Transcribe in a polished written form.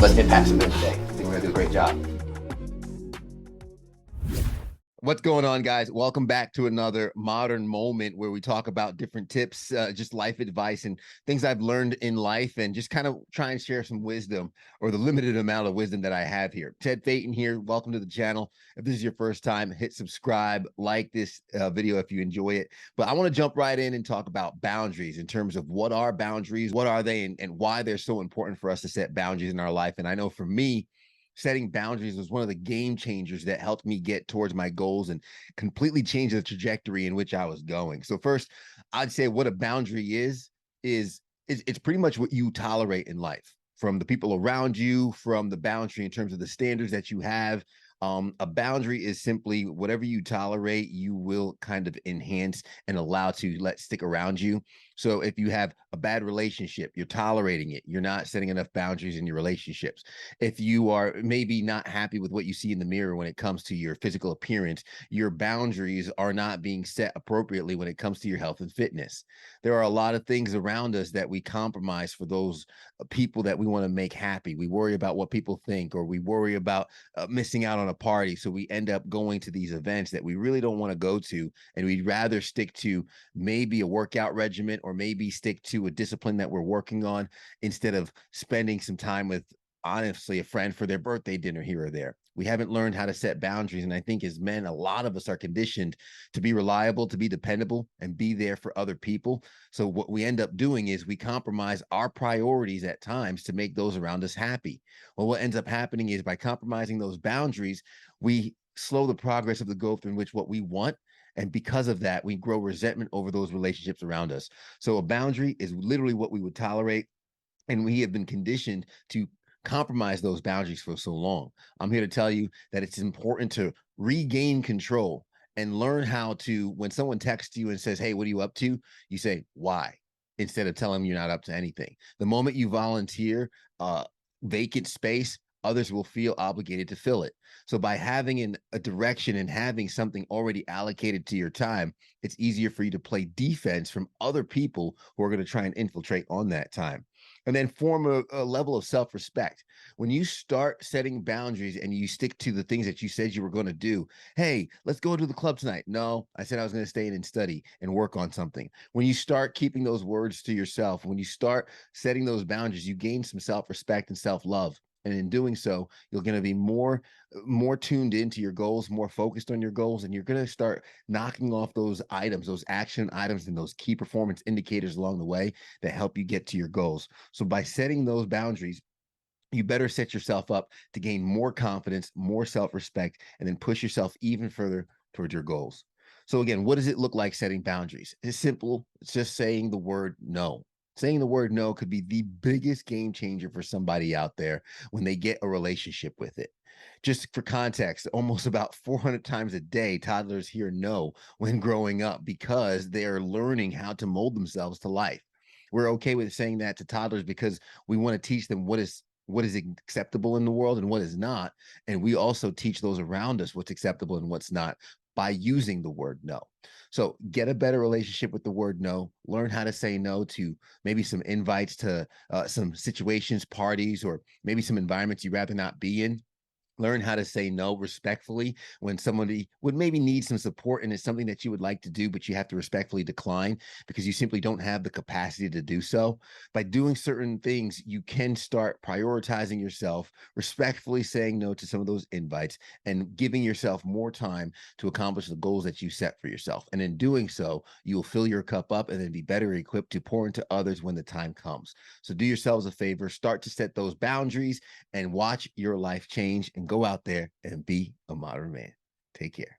let's impact some today. I think we're gonna do a great job. What's going on, guys? Welcome back to another modern moment where we talk about different tips, just life advice and things I've learned in life, and just kind of try and share some wisdom, or the limited amount of wisdom that I have here. Ted Phaeton here. Welcome to the channel. If this is your first time, hit subscribe, like this video if you enjoy it. But I want to jump right in and talk about boundaries in terms of what are boundaries, what are they, and why they're so important for us to set boundaries in our life. And I know for me, setting boundaries was one of the game changers that helped me get towards my goals and completely change the trajectory in which I was going. So first, I'd say what a boundary is it's pretty much what you tolerate in life, from the people around you, from the boundary in terms of the standards that you have. A boundary is simply whatever you tolerate, you will kind of enhance and allow to let stick around you. So if you have a bad relationship, you're tolerating it. You're not setting enough boundaries in your relationships. If you are maybe not happy with what you see in the mirror when it comes to your physical appearance, your boundaries are not being set appropriately when it comes to your health and fitness. There are a lot of things around us that we compromise for those people that we want to make happy. We worry about what people think, or we worry about missing out on a party. So we end up going to these events that we really don't want to go to. And we'd rather stick to maybe a workout regimen, or maybe stick to a discipline that we're working on, instead of spending some time with, honestly, a friend for their birthday dinner here or there. We haven't learned how to set boundaries. And I think as men, a lot of us are conditioned to be reliable, to be dependable, and be there for other people. So what we end up doing is we compromise our priorities at times to make those around us happy. Well, what ends up happening is, by compromising those boundaries, we slow the progress of the growth in which what we want. And because of that, we grow resentment over those relationships around us. So a boundary is literally what we would tolerate. And we have been conditioned to compromise those boundaries for so long. I'm here to tell you that it's important to regain control and learn how to, when someone texts you and says, "Hey, what are you up to?" You say, "Why?" instead of telling them you're not up to anything. The moment you volunteer vacant space, others will feel obligated to fill it. So by having a direction and having something already allocated to your time, it's easier for you to play defense from other people who are going to try and infiltrate on that time. And then form a level of self-respect. When you start setting boundaries and you stick to the things that you said you were going to do. Hey, let's go to the club tonight. No, I said I was going to stay in and study and work on something. When you start keeping those words to yourself, when you start setting those boundaries, you gain some self-respect and self-love. And in doing so, you're going to be more tuned into your goals, more focused on your goals, and you're going to start knocking off those items, those action items, and those key performance indicators along the way that help you get to your goals. So by setting those boundaries, you better set yourself up to gain more confidence, more self-respect, and then push yourself even further towards your goals. So again, what does it look like setting boundaries? It's simple. It's just saying the word no. Saying the word no could be the biggest game changer for somebody out there when they get a relationship with it. Just for context, almost about 400 times a day, toddlers hear no when growing up, because they are learning how to mold themselves to life. We're okay with saying that to toddlers because we want to teach them what is acceptable in the world and what is not. And we also teach those around us what's acceptable and what's not by using the word no. So get a better relationship with the word no. Learn how to say no to maybe some invites to some situations, parties, or maybe some environments you'd rather not be in. Learn how to say no respectfully when somebody would maybe need some support and it's something that you would like to do, but you have to respectfully decline because you simply don't have the capacity to do so. By doing certain things, you can start prioritizing yourself, respectfully saying no to some of those invites, and giving yourself more time to accomplish the goals that you set for yourself. And in doing so, you will fill your cup up and then be better equipped to pour into others when the time comes. So do yourselves a favor, start to set those boundaries, and watch your life change, and go out there and be a modern man. Take care.